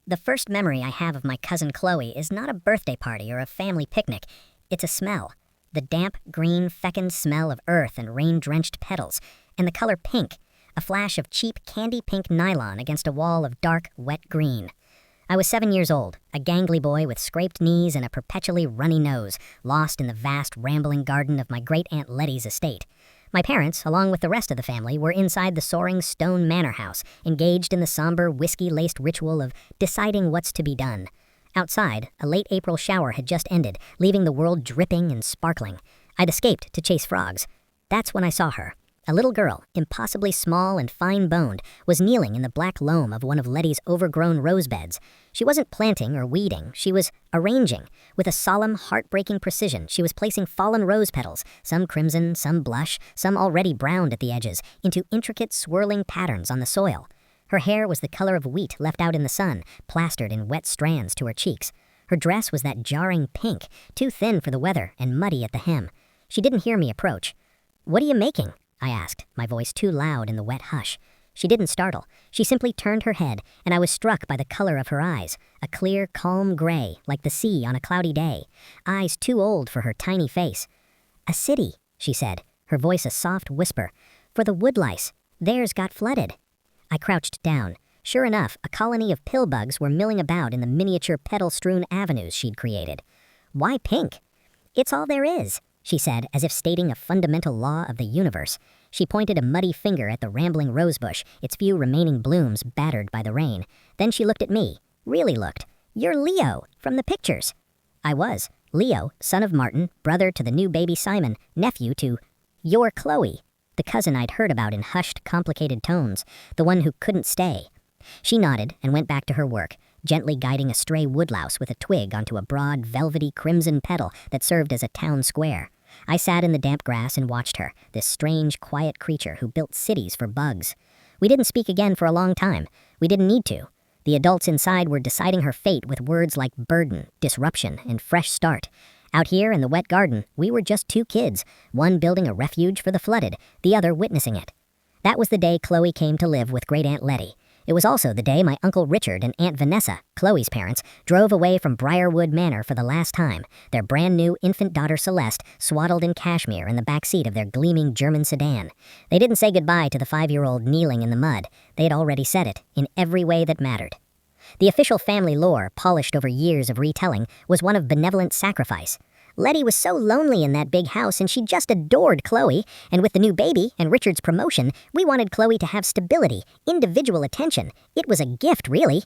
The first memory I have of my cousin Chloe is not a birthday party or a family picnic. It's a smell. The damp, green, fecund smell of earth and rain-drenched petals, and the color pink, a flash of cheap candy-pink nylon against a wall of dark, wet green. I was 7 years old, a gangly boy with scraped knees and a perpetually runny nose, lost in the vast, rambling garden of my great-aunt Letty's estate. My parents, along with the rest of the family, were inside the soaring stone manor house, engaged in the somber, whiskey-laced ritual of deciding what's to be done. Outside, a late April shower had just ended, leaving the world dripping and sparkling. I'd escaped to chase frogs. That's when I saw her. A little girl, impossibly small and fine-boned, was kneeling in the black loam of one of Letty's overgrown rose beds. She wasn't planting or weeding, she was arranging. With a solemn, heartbreaking precision, she was placing fallen rose petals, some crimson, some blush, some already browned at the edges, into intricate swirling patterns on the soil. Her hair was the color of wheat left out in the sun, plastered in wet strands to her cheeks. Her dress was that jarring pink, too thin for the weather and muddy at the hem. She didn't hear me approach. "What are you making?" I asked, my voice too loud in the wet hush. She didn't startle. She simply turned her head, and I was struck by the color of her eyes, a clear, calm gray, like the sea on a cloudy day. Eyes too old for her tiny face. "A city," she said, her voice a soft whisper. "For the woodlice. Theirs got flooded." I crouched down. Sure enough, a colony of pill bugs were milling about in the miniature petal-strewn avenues she'd created. "Why pink?" "It's all there is," she said, as if stating a fundamental law of the universe. She pointed a muddy finger at the rambling rosebush, its few remaining blooms battered by the rain. Then she looked at me. Really looked. "You're Leo, from the pictures." I was. Leo, son of Martin, brother to the new baby Simon, nephew to... "You're Chloe," the cousin I'd heard about in hushed, complicated tones, the one who couldn't stay. She nodded and went back to her work, gently guiding a stray woodlouse with a twig onto a broad, velvety crimson petal that served as a town square. I sat in the damp grass and watched her, this strange, quiet creature who built cities for bugs. We didn't speak again for a long time. We didn't need to. The adults inside were deciding her fate with words like burden, disruption, and fresh start. Out here in the wet garden, we were just two kids, one building a refuge for the flooded, the other witnessing it. That was the day Chloe came to live with Great-Aunt Letty. It was also the day my Uncle Richard and Aunt Vanessa, Chloe's parents, drove away from Briarwood Manor for the last time, their brand-new infant daughter Celeste swaddled in cashmere in the back seat of their gleaming German sedan. They didn't say goodbye to the 5-year-old kneeling in the mud. They had already said it, in every way that mattered. The official family lore, polished over years of retelling, was one of benevolent sacrifice. Letty was so lonely in that big house, and she just adored Chloe, and with the new baby and Richard's promotion, we wanted Chloe to have stability, individual attention. It was a gift, really.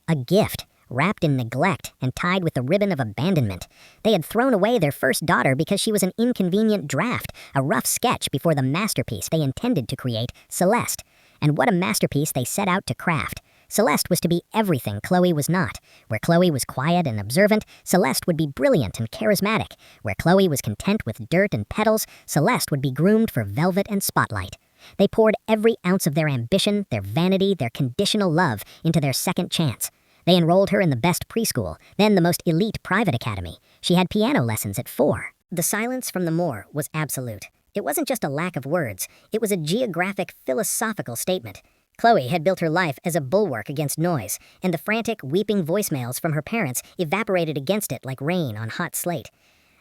A gift, wrapped in neglect and tied with the ribbon of abandonment. They had thrown away their first daughter because she was an inconvenient draft, a rough sketch before the masterpiece they intended to create, Celeste. And what a masterpiece they set out to craft. Celeste was to be everything Chloe was not. Where Chloe was quiet and observant, Celeste would be brilliant and charismatic. Where Chloe was content with dirt and petals, Celeste would be groomed for velvet and spotlight. They poured every ounce of their ambition, their vanity, their conditional love into their second chance. They enrolled her in the best preschool, then the most elite private academy. She had piano lessons at 4. The silence from the moor was absolute. It wasn't just a lack of words. It was a geographic, philosophical statement. Chloe had built her life as a bulwark against noise, and the frantic, weeping voicemails from her parents evaporated against it like rain on hot slate.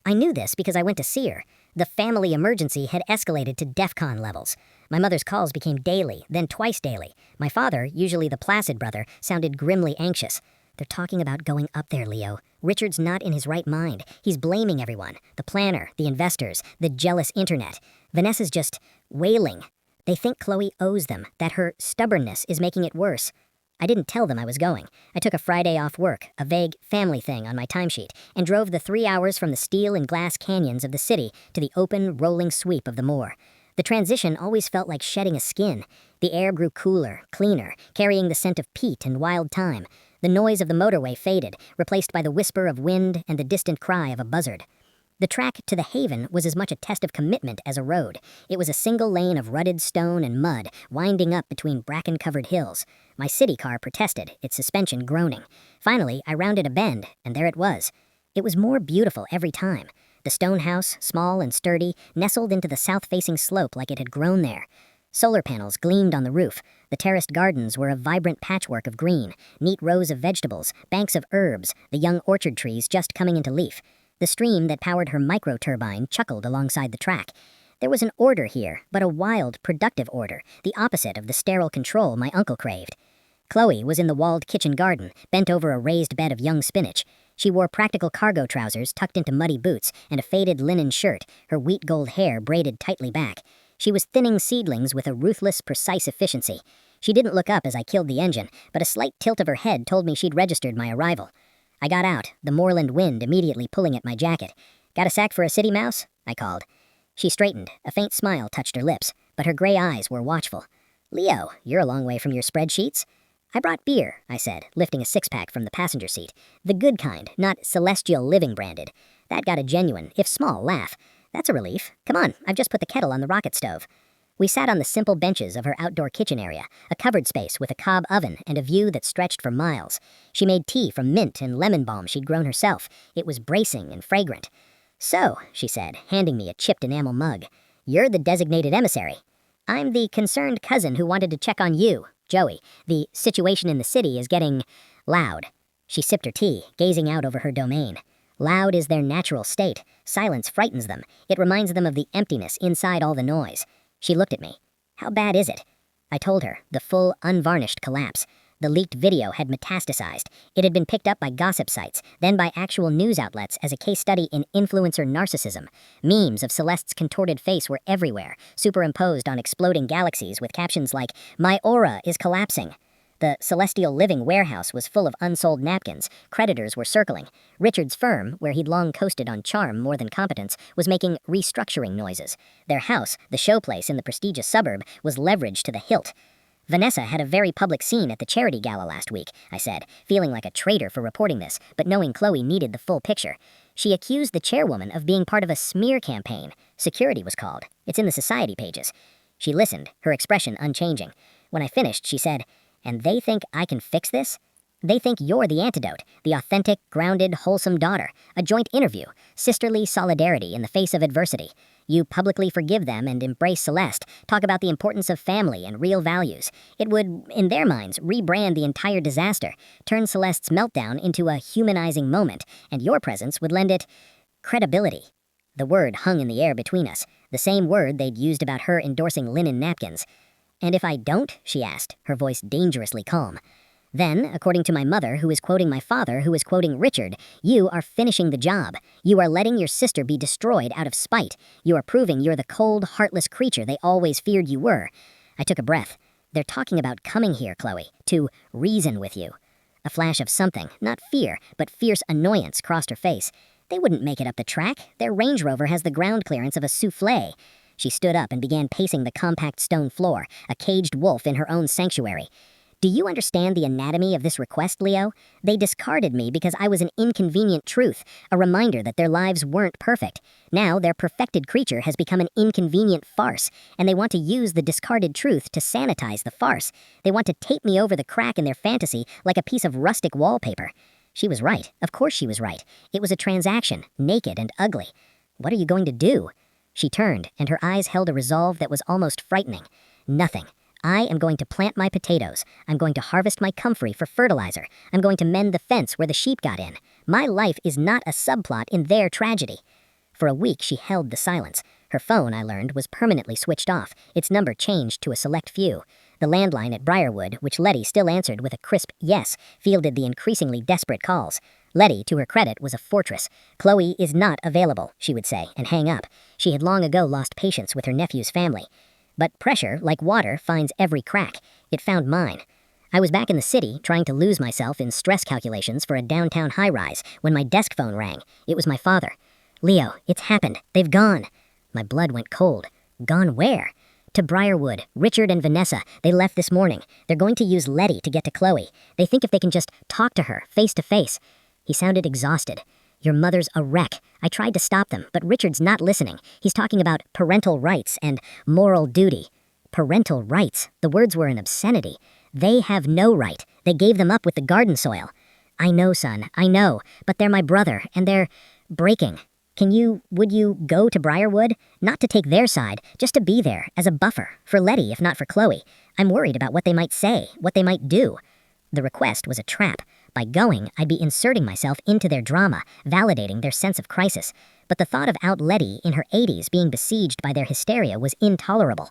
I knew this because I went to see her. The family emergency had escalated to DEFCON levels. My mother's calls became daily, then twice daily. My father, usually the placid brother, sounded grimly anxious. "They're talking about going up there, Leo. Richard's not in his right mind. He's blaming everyone. The planner, the investors, the jealous internet. Vanessa's just wailing. They think Chloe owes them, that her stubbornness is making it worse." I didn't tell them I was going. I took a Friday off work, a vague family thing on my timesheet, and drove the 3 hours from the steel and glass canyons of the city to the open, rolling sweep of the moor. The transition always felt like shedding a skin. The air grew cooler, cleaner, carrying the scent of peat and wild thyme. The noise of the motorway faded, replaced by the whisper of wind and the distant cry of a buzzard. The track to the haven was as much a test of commitment as a road. It was a single lane of rutted stone and mud, winding up between bracken-covered hills. My city car protested, its suspension groaning. Finally, I rounded a bend, and there it was. It was more beautiful every time. The stone house, small and sturdy, nestled into the south-facing slope like it had grown there. Solar panels gleamed on the roof. The terraced gardens were a vibrant patchwork of green, neat rows of vegetables, banks of herbs, the young orchard trees just coming into leaf. The stream that powered her micro-turbine chuckled alongside the track. There was an order here, but a wild, productive order, the opposite of the sterile control my uncle craved. Chloe was in the walled kitchen garden, bent over a raised bed of young spinach. She wore practical cargo trousers tucked into muddy boots and a faded linen shirt, her wheat gold hair braided tightly back. She was thinning seedlings with a ruthless, precise efficiency. She didn't look up as I killed the engine, but a slight tilt of her head told me she'd registered my arrival. I got out, the moorland wind immediately pulling at my jacket. "Got a sack for a city mouse?" I called. She straightened. A faint smile touched her lips, but her gray eyes were watchful. "Leo, you're a long way from your spreadsheets." "I brought beer," I said, lifting a six-pack from the passenger seat. "The good kind, not Celestial Living branded." That got a genuine, if small, laugh. "That's a relief. Come on, I've just put the kettle on the rocket stove." We sat on the simple benches of her outdoor kitchen area, a covered space with a cob oven and a view that stretched for miles. She made tea from mint and lemon balm she'd grown herself. It was bracing and fragrant. "So," she said, handing me a chipped enamel mug, "you're the designated emissary." "I'm the concerned cousin who wanted to check on you, Joey. The situation in the city is getting loud." She sipped her tea, gazing out over her domain. Loud is their natural state. Silence frightens them. It reminds them of the emptiness inside all the noise. She looked at me. "How bad is it?" I told her, the full, unvarnished collapse. The leaked video had metastasized. It had been picked up by gossip sites, then by actual news outlets as a case study in influencer narcissism. Memes of Celeste's contorted face were everywhere, superimposed on exploding galaxies with captions like, "My aura is collapsing." The Celestial Living warehouse was full of unsold napkins. Creditors were circling. Richard's firm, where he'd long coasted on charm more than competence, was making restructuring noises. Their house, the showplace in the prestigious suburb, was leveraged to the hilt. "Vanessa had a very public scene at the charity gala last week," I said, feeling like a traitor for reporting this, but knowing Chloe needed the full picture. "She accused the chairwoman of being part of a smear campaign. Security was called. It's in the society pages." She listened, her expression unchanging. When I finished, she said, "And they think I can fix this? They think you're the antidote, the authentic, grounded, wholesome daughter, a joint interview, sisterly solidarity in the face of adversity. You publicly forgive them and embrace Celeste, talk about the importance of family and real values. It would, in their minds, rebrand the entire disaster, turn Celeste's meltdown into a humanizing moment, and your presence would lend it credibility." The word hung in the air between us, the same word they'd used about her endorsing linen napkins. "And if I don't?" she asked, her voice dangerously calm. "Then, according to my mother, who is quoting my father, who is quoting Richard, you are finishing the job. You are letting your sister be destroyed out of spite. You are proving you're the cold, heartless creature they always feared you were." I took a breath. "They're talking about coming here, Chloe, to reason with you." A flash of something, not fear, but fierce annoyance crossed her face. "They wouldn't make it up the track. Their Range Rover has the ground clearance of a souffle." She stood up and began pacing the compact stone floor, a caged wolf in her own sanctuary. "Do you understand the anatomy of this request, Leo? They discarded me because I was an inconvenient truth, a reminder that their lives weren't perfect. Now their perfected creature has become an inconvenient farce, and they want to use the discarded truth to sanitize the farce. They want to tape me over the crack in their fantasy like a piece of rustic wallpaper." She was right. Of course she was right. It was a transaction, naked and ugly. "What are you going to do?" She turned, and her eyes held a resolve that was almost frightening. "Nothing. I am going to plant my potatoes. I'm going to harvest my comfrey for fertilizer. I'm going to mend the fence where the sheep got in. My life is not a subplot in their tragedy." For a week she held the silence. Her phone, I learned, was permanently switched off, its number changed to a select few. The landline at Briarwood, which Letty still answered with a crisp yes, fielded the increasingly desperate calls. Letty, to her credit, was a fortress. "Chloe is not available," she would say, and hang up. She had long ago lost patience with her nephew's family. But pressure, like water, finds every crack. It found mine. I was back in the city, trying to lose myself in stress calculations for a downtown high-rise, when my desk phone rang. It was my father. "Leo, it's happened. They've gone." My blood went cold. "Gone where?" "To Briarwood. Richard and Vanessa. They left this morning. They're going to use Letty to get to Chloe. They think if they can just talk to her, face to face." He sounded exhausted. "Your mother's a wreck. I tried to stop them, but Richard's not listening. He's talking about parental rights and moral duty." Parental rights. The words were an obscenity. "They have no right. They gave them up with the garden soil." "I know, son. I know. But they're my brother, and they're breaking." Would you go to Briarwood? Not to take their side, just to be there, as a buffer, for Letty if not for Chloe. I'm worried about what they might say, what they might do. The request was a trap. By going, I'd be inserting myself into their drama, validating their sense of crisis. But the thought of Letty in her 80s being besieged by their hysteria was intolerable.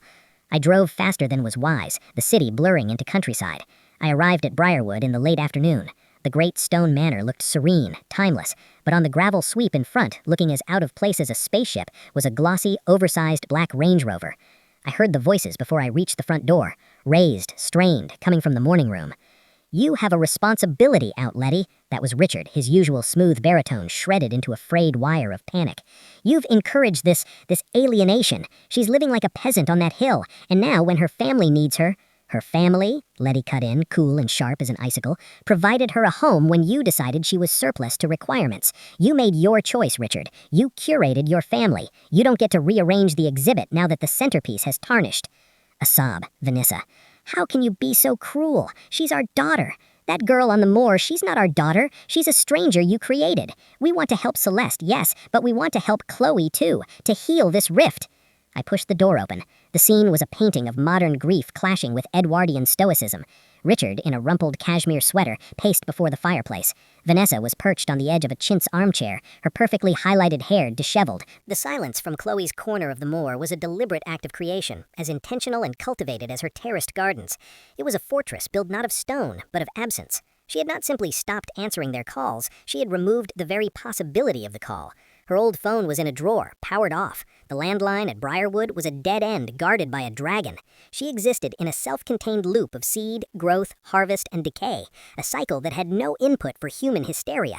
I drove faster than was wise, the city blurring into countryside. I arrived at Briarwood in the late afternoon. The great stone manor looked serene, timeless, but on the gravel sweep in front, looking as out of place as a spaceship, was a glossy, oversized black Range Rover. I heard the voices before I reached the front door, raised, strained, coming from the morning room. "You have a responsibility, Letty." That was Richard, his usual smooth baritone shredded into a frayed wire of panic. "You've encouraged this alienation. She's living like a peasant on that hill, and now when her family needs her—" "Her family," Letty cut in, cool and sharp as an icicle, "provided her a home when you decided she was surplus to requirements. You made your choice, Richard. You curated your family. You don't get to rearrange the exhibit now that the centerpiece has tarnished." A sob. Vanessa. "How can you be so cruel? She's our daughter. That girl on the moor, she's not our daughter. She's a stranger you created. We want to help Celeste, yes, but we want to help Chloe, too, to heal this rift." I pushed the door open. The scene was a painting of modern grief clashing with Edwardian stoicism. Richard, in a rumpled cashmere sweater, paced before the fireplace. Vanessa was perched on the edge of a chintz armchair, her perfectly highlighted hair disheveled. The silence from Chloe's corner of the moor was a deliberate act of creation, as intentional and cultivated as her terraced gardens. It was a fortress built not of stone, but of absence. She had not simply stopped answering their calls, she had removed the very possibility of the call. Her old phone was in a drawer, powered off. The landline at Briarwood was a dead end guarded by a dragon. She existed in a self-contained loop of seed, growth, harvest, and decay, a cycle that had no input for human hysteria.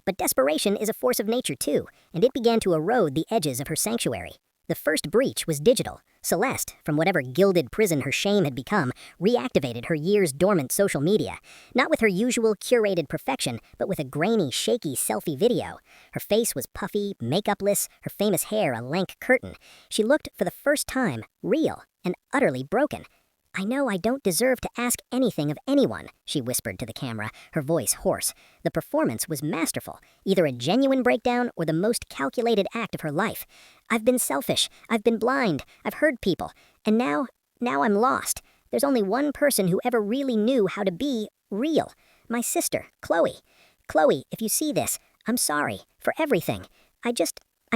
But desperation is a force of nature too, and it began to erode the edges of her sanctuary. The first breach was digital. Celeste, from whatever gilded prison her shame had become, reactivated her years-dormant social media, not with her usual curated perfection, but with a grainy, shaky selfie video. Her face was puffy, makeupless, her famous hair a lank curtain. She looked, for the first time, real and utterly broken. "I know I don't deserve to ask anything of anyone," she whispered to the camera, her voice hoarse. The performance was masterful, either a genuine breakdown or the most calculated act of her life. "I've been selfish, I've been blind, I've hurt people, and now I'm lost. There's only one person who ever really knew how to be real. My sister, Chloe. Chloe, if you see this, I'm sorry for everything. I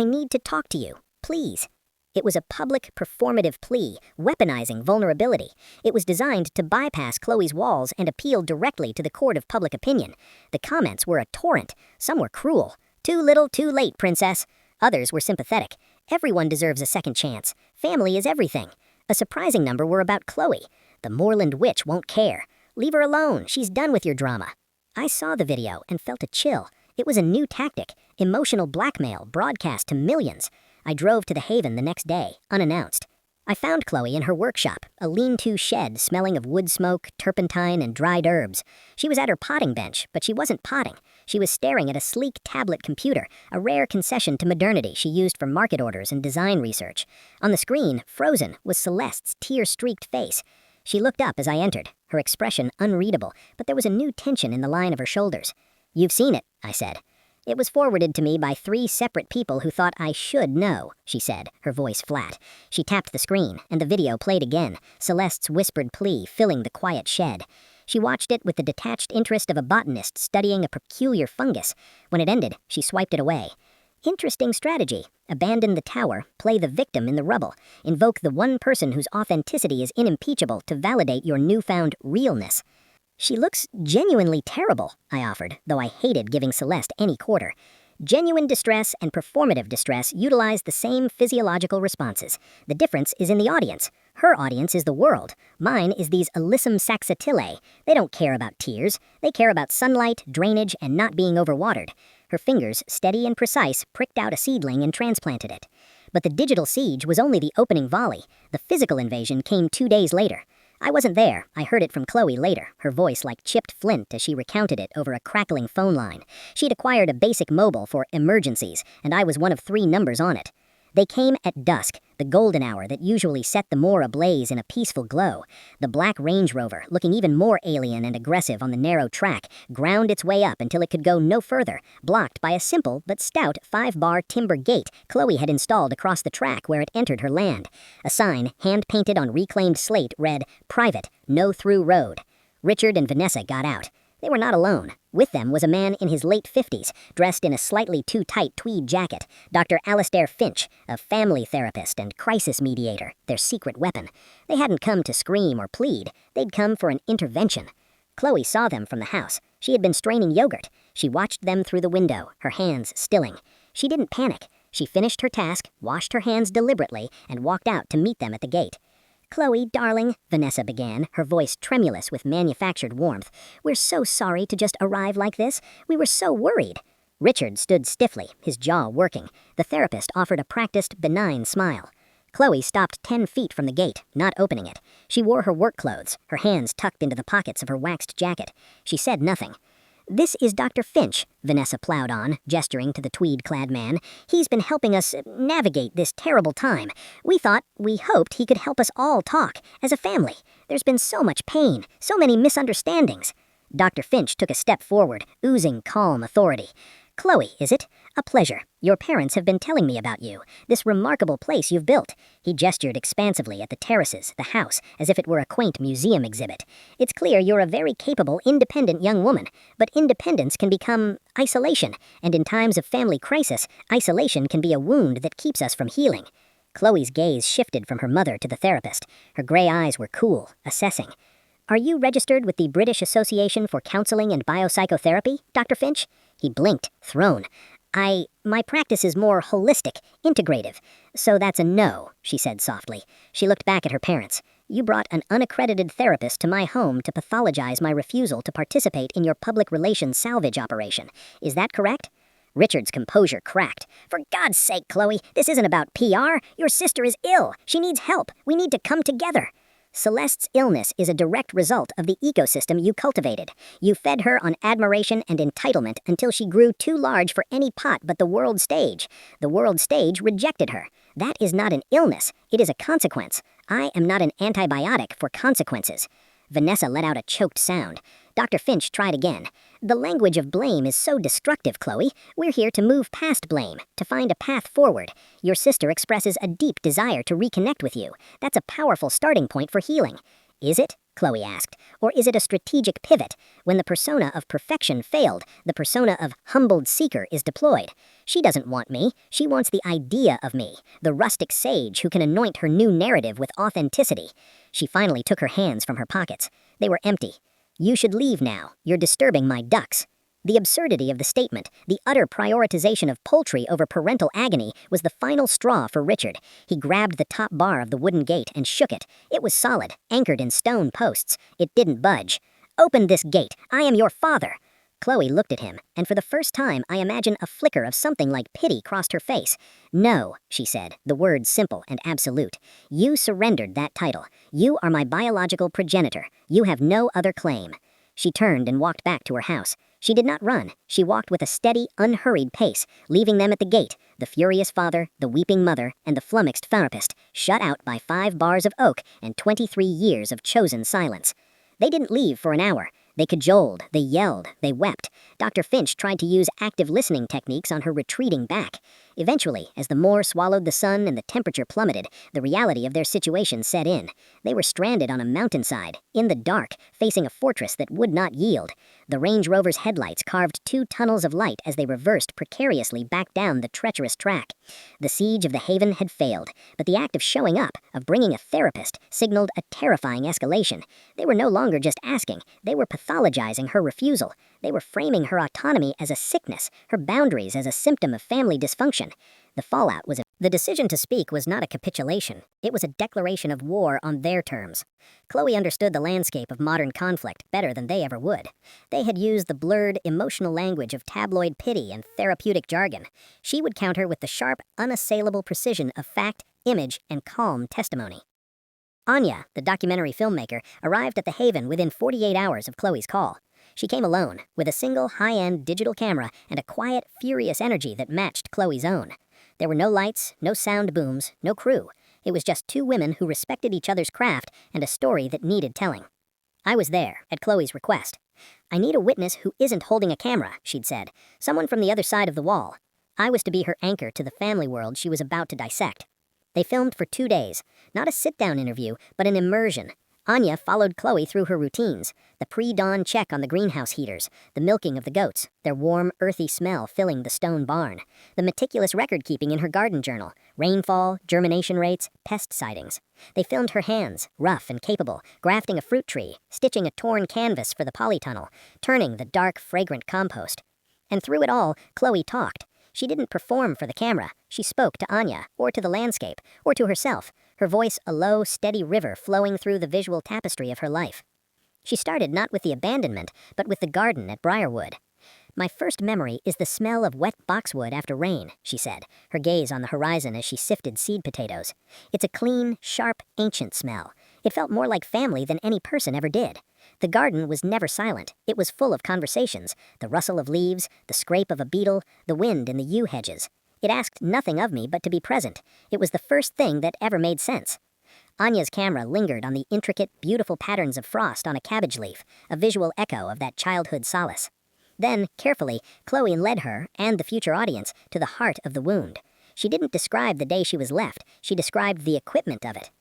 need to talk to you, please." It was a public, performative plea, weaponizing vulnerability. It was designed to bypass Chloe's walls and appeal directly to the court of public opinion. The comments were a torrent. Some were cruel. "Too little, too late, princess." Others were sympathetic. "Everyone deserves a second chance. Family is everything." A surprising number were about Chloe. "The Moorland witch won't care. Leave her alone. She's done with your drama." I saw the video and felt a chill. It was a new tactic, emotional blackmail broadcast to millions. I drove to the Haven the next day, unannounced. I found Chloe in her workshop, a lean-to shed smelling of wood smoke, turpentine, and dried herbs. She was at her potting bench, but she wasn't potting. She was staring at a sleek tablet computer, a rare concession to modernity she used for market orders and design research. On the screen, frozen, was Celeste's tear-streaked face. She looked up as I entered, her expression unreadable, but there was a new tension in the line of her shoulders. "You've seen it," I said. "It was forwarded to me by 3 separate people who thought I should know," she said, her voice flat. She tapped the screen, and the video played again, Celeste's whispered plea filling the quiet shed. She watched it with the detached interest of a botanist studying a peculiar fungus. When it ended, she swiped it away. "Interesting strategy. Abandon the tower, play the victim in the rubble, invoke the one person whose authenticity is unimpeachable to validate your newfound realness." "She looks genuinely terrible," I offered, though I hated giving Celeste any quarter. Genuine distress and performative distress utilize the same physiological responses. The difference is in the audience. Her audience is the world. Mine is these Alyssum saxatillae. They don't care about tears. They care about sunlight, drainage, and not being overwatered. Her fingers, steady and precise, pricked out a seedling and transplanted it. But the digital siege was only the opening volley. The physical invasion came 2 days later. I wasn't there. I heard it from Chloe later, her voice like chipped flint as she recounted it over a crackling phone line. She'd acquired a basic mobile for emergencies, and I was one of 3 numbers on it. They came at dusk, the golden hour that usually set the moor ablaze in a peaceful glow. The black Range Rover, looking even more alien and aggressive on the narrow track, ground its way up until it could go no further, blocked by a simple but stout 5-bar timber gate Chloe had installed across the track where it entered her land. A sign, hand-painted on reclaimed slate, read, "Private, no through road." Richard and Vanessa got out. They were not alone. With them was a man in his late 50s, dressed in a slightly too tight tweed jacket, Dr. Alistair Finch, a family therapist and crisis mediator, their secret weapon. They hadn't come to scream or plead. They'd come for an intervention. Chloe saw them from the house. She had been straining yogurt. She watched them through the window, her hands stilling. She didn't panic. She finished her task, washed her hands deliberately, and walked out to meet them at the gate. "Chloe, darling," Vanessa began, her voice tremulous with manufactured warmth. "We're so sorry to just arrive like this. We were so worried." Richard stood stiffly, his jaw working. The therapist offered a practiced, benign smile. Chloe stopped 10 feet from the gate, not opening it. She wore her work clothes, her hands tucked into the pockets of her waxed jacket. She said nothing. "This is Dr. Finch," Vanessa plowed on, gesturing to the tweed-clad man. "He's been helping us navigate this terrible time. We hoped he could help us all talk, as a family. There's been so much pain, so many misunderstandings." Dr. Finch took a step forward, oozing calm authority. "Chloe, is it? A pleasure. Your parents have been telling me about you, this remarkable place you've built." He gestured expansively at the terraces, the house, as if it were a quaint museum exhibit. "It's clear you're a very capable, independent young woman, but independence can become isolation, and in times of family crisis, isolation can be a wound that keeps us from healing." Chloe's gaze shifted from her mother to the therapist. Her gray eyes were cool, assessing. "Are you registered with the British Association for Counseling and Biopsychotherapy, Dr. Finch?" He blinked, thrown. My practice is more holistic, integrative. So that's a no," she said softly. She looked back at her parents. "You brought an unaccredited therapist to my home to pathologize my refusal to participate in your public relations salvage operation. Is that correct?" Richard's composure cracked. "For God's sake, Chloe, this isn't about PR. Your sister is ill. She needs help. We need to come together." "Celeste's illness is a direct result of the ecosystem you cultivated. You fed her on admiration and entitlement until she grew too large for any pot but the world stage. The world stage rejected her. That is not an illness. It is a consequence. I am not an antibiotic for consequences." Vanessa let out a choked sound. Dr. Finch tried again. "The language of blame is so destructive, Chloe. We're here to move past blame, to find a path forward. Your sister expresses a deep desire to reconnect with you. That's a powerful starting point for healing." "Is it?" Chloe asked. "Or is it a strategic pivot? When the persona of perfection failed, the persona of humbled seeker is deployed. She doesn't want me. She wants the idea of me, the rustic sage who can anoint her new narrative with authenticity." She finally took her hands from her pockets. They were empty. "You should leave now. You're disturbing my ducks." The absurdity of the statement, the utter prioritization of poultry over parental agony, was the final straw for Richard. He grabbed the top bar of the wooden gate and shook it. It was solid, anchored in stone posts. It didn't budge. "Open this gate. I am your father." Chloe looked at him, and for the first time I imagine a flicker of something like pity crossed her face. "No," she said, the words simple and absolute. "You surrendered that title. You are my biological progenitor. You have no other claim." She turned and walked back to her house. She did not run. She walked with a steady, unhurried pace, leaving them at the gate, the furious father, the weeping mother, and the flummoxed therapist, shut out by 5 bars of oak and 23 years of chosen silence. They didn't leave for an hour. They cajoled, they yelled, they wept. Dr. Finch tried to use active listening techniques on her retreating back. Eventually, as the moor swallowed the sun and the temperature plummeted, the reality of their situation set in. They were stranded on a mountainside, in the dark, facing a fortress that would not yield. The Range Rover's headlights carved 2 tunnels of light as they reversed precariously back down the treacherous track. The siege of the haven had failed, but the act of showing up, of bringing a therapist, signaled a terrifying escalation. They were no longer just asking, they were pathologizing her refusal. They were framing her autonomy as a sickness, her boundaries as a symptom of family dysfunction. The fallout was the decision to speak was not a capitulation. It was a declaration of war on their terms. Chloe understood the landscape of modern conflict better than they ever would. They had used the blurred, emotional language of tabloid pity and therapeutic jargon. She would counter with the sharp, unassailable precision of fact, image, and calm testimony. Anya, the documentary filmmaker, arrived at the Haven within 48 hours of Chloe's call. She came alone, with a single high-end digital camera and a quiet, furious energy that matched Chloe's own. There were no lights, no sound booms, no crew. It was just two women who respected each other's craft and a story that needed telling. I was there, at Chloe's request. "I need a witness who isn't holding a camera," she'd said. "Someone from the other side of the wall." I was to be her anchor to the family world she was about to dissect. They filmed for 2 days. Not a sit-down interview, but an immersion. Anya followed Chloe through her routines. The pre-dawn check on the greenhouse heaters, the milking of the goats, their warm, earthy smell filling the stone barn, the meticulous record-keeping in her garden journal, rainfall, germination rates, pest sightings. They filmed her hands, rough and capable, grafting a fruit tree, stitching a torn canvas for the polytunnel, turning the dark, fragrant compost. And through it all, Chloe talked. She didn't perform for the camera. She spoke to Anya, or to the landscape, or to herself, her voice a low, steady river flowing through the visual tapestry of her life. She started not with the abandonment, but with the garden at Briarwood. "My first memory is the smell of wet boxwood after rain," she said, her gaze on the horizon as she sifted seed potatoes. "It's a clean, sharp, ancient smell. It felt more like family than any person ever did. The garden was never silent. It was full of conversations, the rustle of leaves, the scrape of a beetle, the wind in the yew hedges. It asked nothing of me but to be present. It was the first thing that ever made sense." Anya's camera lingered on the intricate, beautiful patterns of frost on a cabbage leaf, a visual echo of that childhood solace. Then, carefully, Chloe led her, and the future audience, to the heart of the wound. She didn't describe the day she was left, she described the equipment of it.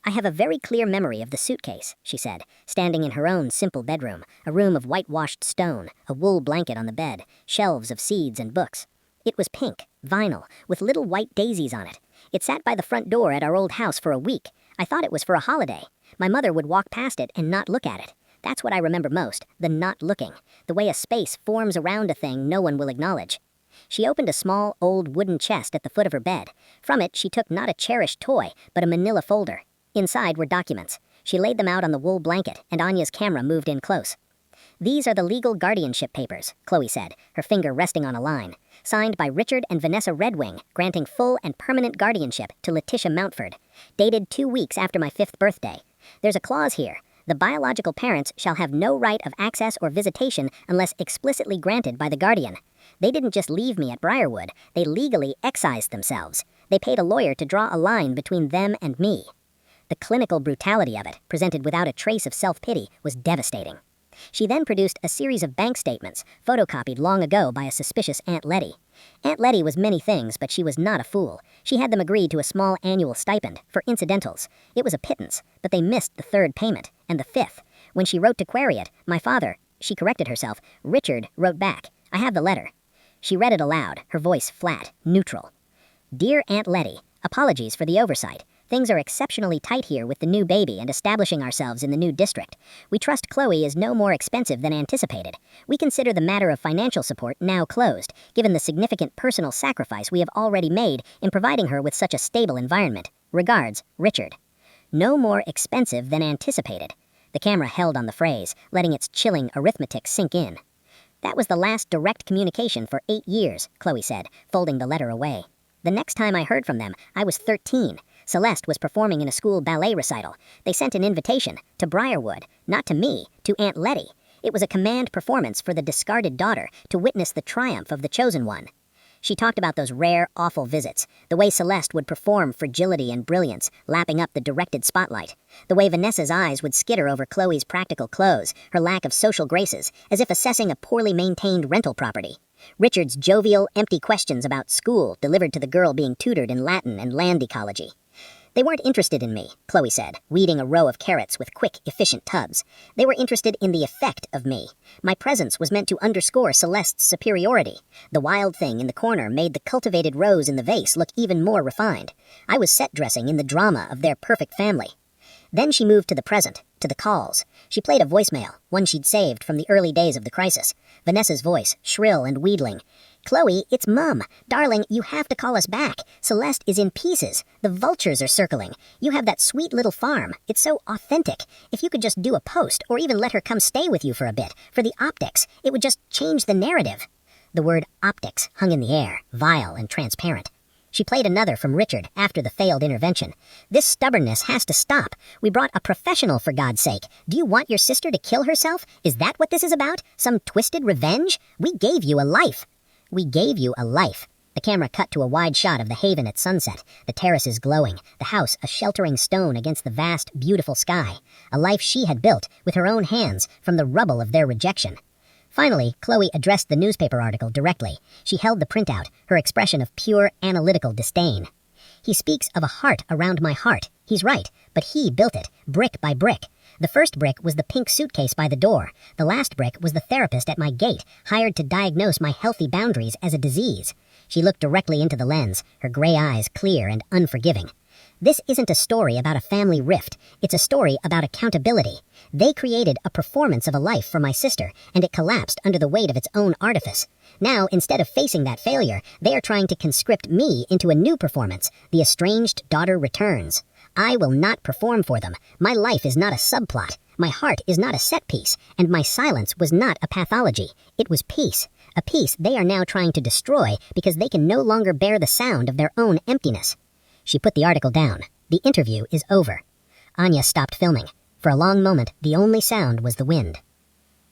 "I have a very clear memory of the suitcase," she said, standing in her own simple bedroom, a room of whitewashed stone, a wool blanket on the bed, shelves of seeds and books. It was pink, vinyl, with little white daisies on it. It sat by the front door at our old house for a week. I thought it was for a holiday. My mother would walk past it and not look at it. That's what I remember most, the not looking, the way a space forms around a thing no one will acknowledge. She opened a small, old wooden chest at the foot of her bed. From it, she took not a cherished toy, but a manila folder. Inside were documents. She laid them out on the wool blanket, and Anya's camera moved in close. "These are the legal guardianship papers," Chloe said, her finger resting on a line. "Signed by Richard and Vanessa Redwing, granting full and permanent guardianship to Letitia Mountford. Dated 2 weeks after my 5th birthday. There's a clause here. The biological parents shall have no right of access or visitation unless explicitly granted by the guardian. They didn't just leave me at Briarwood. They legally excised themselves. They paid a lawyer to draw a line between them and me." The clinical brutality of it, presented without a trace of self-pity, was devastating. She then produced a series of bank statements, photocopied long ago by a suspicious Aunt Letty. Aunt Letty was many things, but she was not a fool. She had them agree to a small annual stipend, for incidentals. It was a pittance, but they missed the 3rd payment, and the 5th. When she wrote to query it, my father, she corrected herself, Richard, wrote back. I have the letter. She read it aloud, her voice flat, neutral. "Dear Aunt Letty, apologies for the oversight. Things are exceptionally tight here with the new baby and establishing ourselves in the new district. We trust Chloe is no more expensive than anticipated. We consider the matter of financial support now closed, given the significant personal sacrifice we have already made in providing her with such a stable environment. Regards, Richard." No more expensive than anticipated. The camera held on the phrase, letting its chilling arithmetic sink in. "That was the last direct communication for 8 years, Chloe said, folding the letter away. "The next time I heard from them, I was 13. Celeste was performing in a school ballet recital. They sent an invitation, to Briarwood, not to me, to Aunt Letty. It was a command performance for the discarded daughter, to witness the triumph of the chosen one." She talked about those rare, awful visits, the way Celeste would perform fragility and brilliance, lapping up the directed spotlight, the way Vanessa's eyes would skitter over Chloe's practical clothes, her lack of social graces, as if assessing a poorly maintained rental property. Richard's jovial, empty questions about school delivered to the girl being tutored in Latin and land ecology. "They weren't interested in me," Chloe said, weeding a row of carrots with quick, efficient tubs. "They were interested in the effect of me. My presence was meant to underscore Celeste's superiority. The wild thing in the corner made the cultivated rose in the vase look even more refined. I was set dressing in the drama of their perfect family." Then she moved to the present, to the calls. She played a voicemail, one she'd saved from the early days of the crisis. Vanessa's voice, shrill and wheedling. "Chloe, it's Mum. Darling, you have to call us back. Celeste is in pieces. The vultures are circling. You have that sweet little farm. It's so authentic. If you could just do a post, or even let her come stay with you for a bit, for the optics, it would just change the narrative." The word optics hung in the air, vile and transparent. She played another from Richard after the failed intervention. "This stubbornness has to stop. We brought a professional, for God's sake. Do you want your sister to kill herself? Is that what this is about? Some twisted revenge? We gave you a life." "We gave you a life." The camera cut to a wide shot of the haven at sunset, the terraces glowing, the house a sheltering stone against the vast, beautiful sky, a life she had built with her own hands from the rubble of their rejection. Finally, Chloe addressed the newspaper article directly. She held the printout, her expression of pure, analytical disdain. He speaks of a heart around my heart. He's right, but he built it, brick by brick. The first brick was the pink suitcase by the door. The last brick was the therapist at my gate, hired to diagnose my healthy boundaries as a disease. She looked directly into the lens, her gray eyes clear and unforgiving. This isn't a story about a family rift. It's a story about accountability. They created a performance of a life for my sister, and it collapsed under the weight of its own artifice. Now, instead of facing that failure, they are trying to conscript me into a new performance. The estranged daughter returns. I will not perform for them. My life is not a subplot. My heart is not a set piece, and my silence was not a pathology. It was peace. A peace they are now trying to destroy because they can no longer bear the sound of their own emptiness. She put the article down. The interview is over. Anya stopped filming. For a long moment, the only sound was the wind.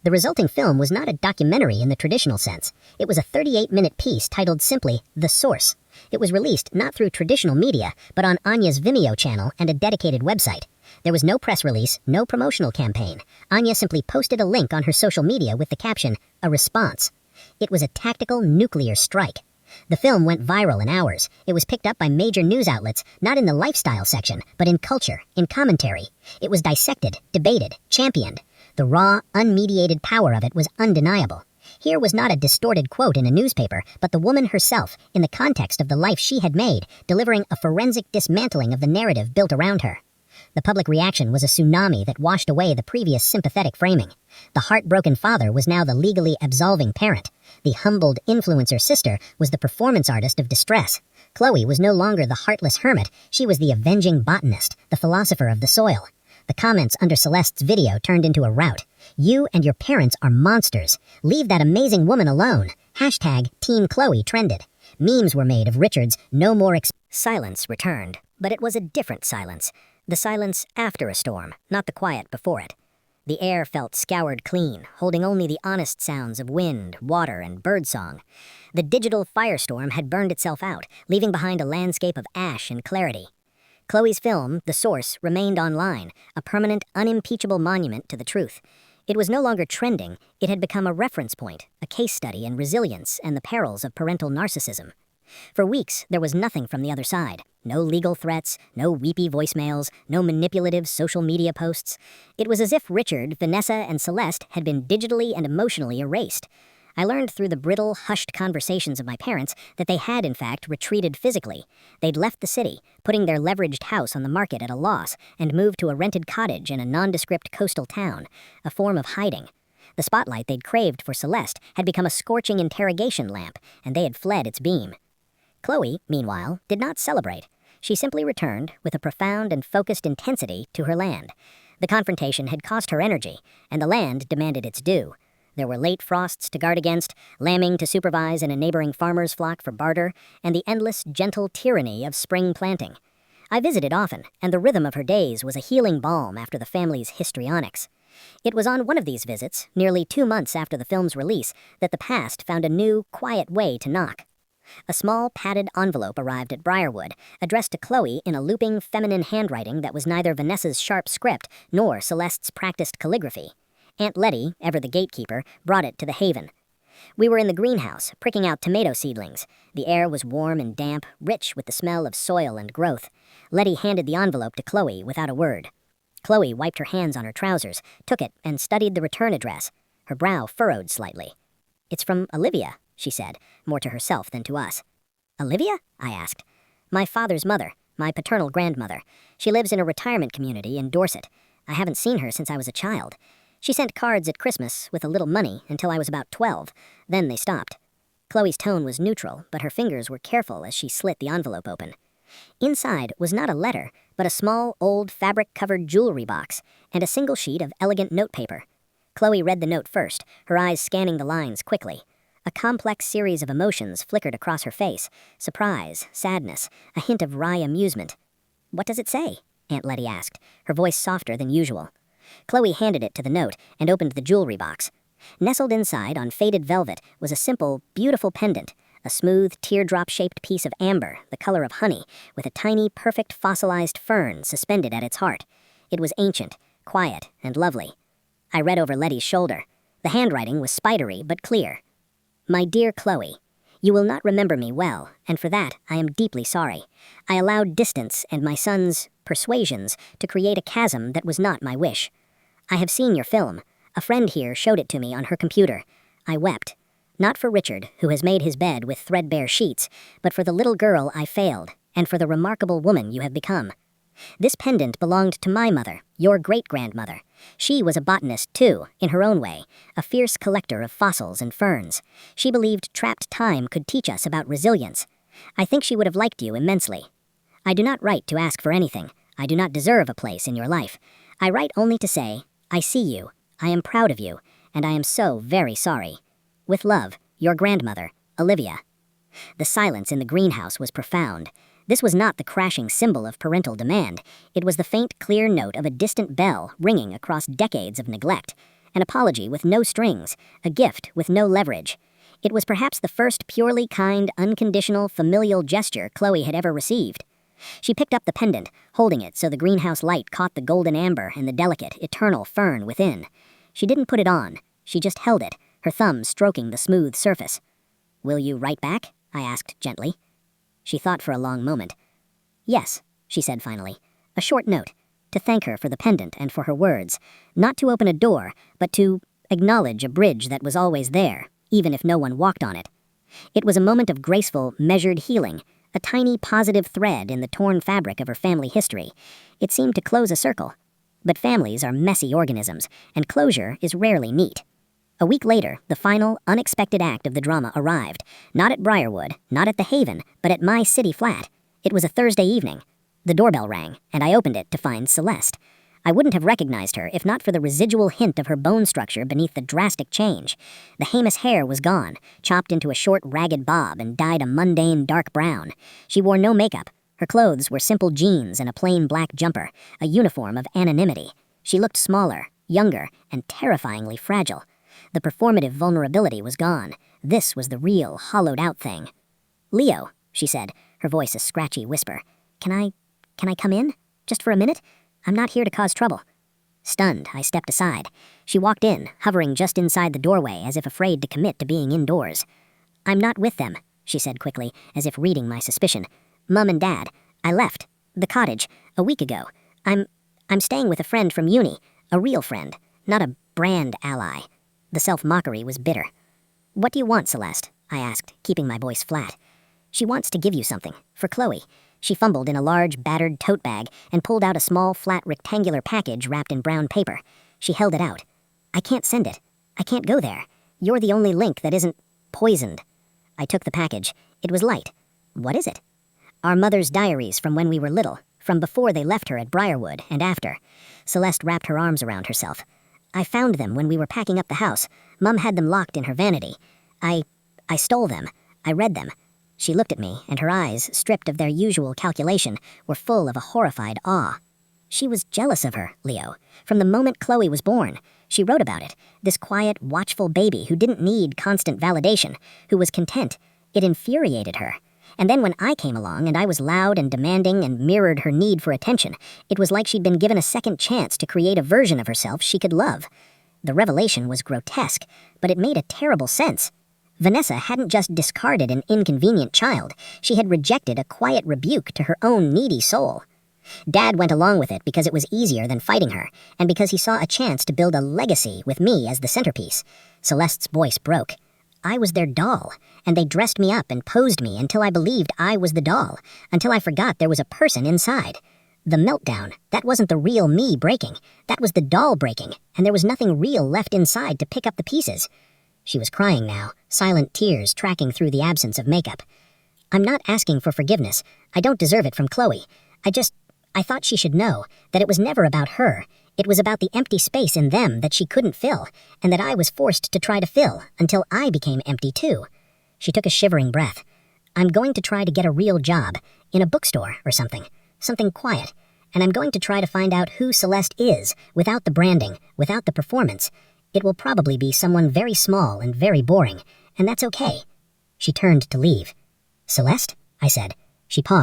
The resulting film was not a documentary in the traditional sense. It was a 38-minute piece titled simply The Source. It was released not through traditional media, but on Anya's Vimeo channel and a dedicated website. There was no press release, no promotional campaign. Anya simply posted a link on her social media with the caption, "A response." It was a tactical nuclear strike. The film went viral in hours. It was picked up by major news outlets, not in the lifestyle section, but in culture, in commentary. It was dissected, debated, championed. The raw, unmediated power of it was undeniable. Here was not a distorted quote in a newspaper, but the woman herself, in the context of the life she had made, delivering a forensic dismantling of the narrative built around her. The public reaction was a tsunami that washed away the previous sympathetic framing. The heartbroken father was now the legally absolving parent. The humbled influencer sister was the performance artist of distress. Chloe was no longer the heartless hermit. She was the avenging botanist, the philosopher of the soil. The comments under Celeste's video turned into a rout. "You and your parents are monsters. Leave that amazing woman alone." Hashtag Team Chloe trended. Memes were made of Richard's "no more Silence returned, but it was a different silence. The silence after a storm, not the quiet before it. The air felt scoured clean, holding only the honest sounds of wind, water, and birdsong. The digital firestorm had burned itself out, leaving behind a landscape of ash and clarity. Chloe's film, The Source, remained online, a permanent, unimpeachable monument to the truth. It was no longer trending. It had become a reference point, a case study in resilience and the perils of parental narcissism. For weeks, there was nothing from the other side. No legal threats, no weepy voicemails, no manipulative social media posts. It was as if Richard, Vanessa, and Celeste had been digitally and emotionally erased. I learned through the brittle, hushed conversations of my parents that they had, in fact, retreated physically. They'd left the city, putting their leveraged house on the market at a loss, and moved to a rented cottage in a nondescript coastal town, a form of hiding. The spotlight they'd craved for Celeste had become a scorching interrogation lamp, and they had fled its beam. Chloe, meanwhile, did not celebrate. She simply returned, with a profound and focused intensity, to her land. The confrontation had cost her energy, and the land demanded its due. There were late frosts to guard against, lambing to supervise in a neighboring farmer's flock for barter, and the endless, gentle tyranny of spring planting. I visited often, and the rhythm of her days was a healing balm after the family's histrionics. It was on one of these visits, nearly 2 months after the film's release, that the past found a new, quiet way to knock. A small, padded envelope arrived at Briarwood, addressed to Chloe in a looping, feminine handwriting that was neither Vanessa's sharp script nor Celeste's practiced calligraphy. Aunt Letty, ever the gatekeeper, brought it to the haven. We were in the greenhouse, pricking out tomato seedlings. The air was warm and damp, rich with the smell of soil and growth. Letty handed the envelope to Chloe without a word. Chloe wiped her hands on her trousers, took it, and studied the return address. Her brow furrowed slightly. "It's from Olivia," she said, more to herself than to us. "Olivia?" I asked. "My father's mother, my paternal grandmother. She lives in a retirement community in Dorset. I haven't seen her since I was a child. She sent cards at Christmas with a little money until I was about 12. Then they stopped." Chloe's tone was neutral, but her fingers were careful as she slit the envelope open. Inside was not a letter, but a small, old, fabric-covered jewelry box and a single sheet of elegant notepaper. Chloe read the note first, her eyes scanning the lines quickly. A complex series of emotions flickered across her face. Surprise, sadness, a hint of wry amusement. "What does it say?" Aunt Letty asked, her voice softer than usual. Chloe handed it to the note and opened the jewelry box. Nestled inside on faded velvet was a simple, beautiful pendant, a smooth, teardrop-shaped piece of amber, the color of honey, with a tiny, perfect fossilized fern suspended at its heart. It was ancient, quiet, and lovely. I read over Letty's shoulder. The handwriting was spidery but clear. My dear Chloe, you will not remember me well, and for that I am deeply sorry. I allowed distance and my son's persuasions to create a chasm that was not my wish. I have seen your film. A friend here showed it to me on her computer. I wept. Not for Richard, who has made his bed with threadbare sheets, but for the little girl I failed, and for the remarkable woman you have become. This pendant belonged to my mother, your great-grandmother. She was a botanist, too, in her own way, a fierce collector of fossils and ferns. She believed trapped time could teach us about resilience. I think she would have liked you immensely. I do not write to ask for anything. I do not deserve a place in your life. I write only to say, I see you, I am proud of you, and I am so very sorry. With love, your grandmother, Olivia. The silence in the greenhouse was profound. This was not the crashing symbol of parental demand. It was the faint, clear note of a distant bell ringing across decades of neglect. An apology with no strings, a gift with no leverage. It was perhaps the first purely kind, unconditional, familial gesture Chloe had ever received. She picked up the pendant, holding it so the greenhouse light caught the golden amber and the delicate, eternal fern within. She didn't put it on. She just held it, her thumb stroking the smooth surface. Will you write back? I asked gently. She thought for a long moment. Yes, she said finally. A short note, to thank her for the pendant and for her words. Not to open a door, but to acknowledge a bridge that was always there, even if no one walked on it. It was a moment of graceful, measured healing, a tiny positive thread in the torn fabric of her family history. It seemed to close a circle. But families are messy organisms, and closure is rarely neat. A week later, the final, unexpected act of the drama arrived. Not at Briarwood, not at the Haven, but at my city flat. It was a Thursday evening. The doorbell rang, and I opened it to find Celeste. I wouldn't have recognized her if not for the residual hint of her bone structure beneath the drastic change. The heinous hair was gone, chopped into a short, ragged bob and dyed a mundane dark brown. She wore no makeup. Her clothes were simple jeans and a plain black jumper, a uniform of anonymity. She looked smaller, younger, and terrifyingly fragile. The performative vulnerability was gone. This was the real, hollowed-out thing. Leo, she said, her voice a scratchy whisper. Can I come in? Just for a minute? I'm not here to cause trouble. Stunned, I stepped aside. She walked in, hovering just inside the doorway as if afraid to commit to being indoors. I'm not with them, she said quickly, as if reading my suspicion. Mum and Dad. I left. The cottage. A week ago. I'm staying with a friend from uni. A real friend. Not a brand ally. The self-mockery was bitter. What do you want, Celeste? I asked, keeping my voice flat. She wants to give you something. For Chloe. She fumbled in a large, battered tote bag and pulled out a small, flat, rectangular package wrapped in brown paper. She held it out. I can't send it. I can't go there. You're the only link that isn't poisoned. I took the package. It was light. What is it? Our mother's diaries from when we were little, from before they left her at Briarwood and after. Celeste wrapped her arms around herself. I found them when we were packing up the house. Mum had them locked in her vanity. I stole them. I read them. She looked at me, and her eyes, stripped of their usual calculation, were full of a horrified awe. She was jealous of her, Leo. From the moment Chloe was born, she wrote about it. This quiet, watchful baby who didn't need constant validation, who was content. It infuriated her. And then when I came along and I was loud and demanding and mirrored her need for attention, it was like she'd been given a second chance to create a version of herself she could love. The revelation was grotesque, but it made a terrible sense. Vanessa hadn't just discarded an inconvenient child, she had rejected a quiet rebuke to her own needy soul. Dad went along with it because it was easier than fighting her, and because he saw a chance to build a legacy with me as the centerpiece. Celeste's voice broke. I was their doll, and they dressed me up and posed me until I believed I was the doll, until I forgot there was a person inside. The meltdown, that wasn't the real me breaking, that was the doll breaking, and there was nothing real left inside to pick up the pieces. She was crying now, silent tears tracking through the absence of makeup. I'm not asking for forgiveness. I don't deserve it from Chloe. I thought she should know that it was never about her. It was about the empty space in them that she couldn't fill, and that I was forced to try to fill, until I became empty too. She took a shivering breath. I'm going to try to get a real job, in a bookstore or something quiet, and I'm going to try to find out who Celeste is, without the branding, without the performance. It will probably be someone very small and very boring, and that's okay. She turned to leave. Celeste? I said. She paused.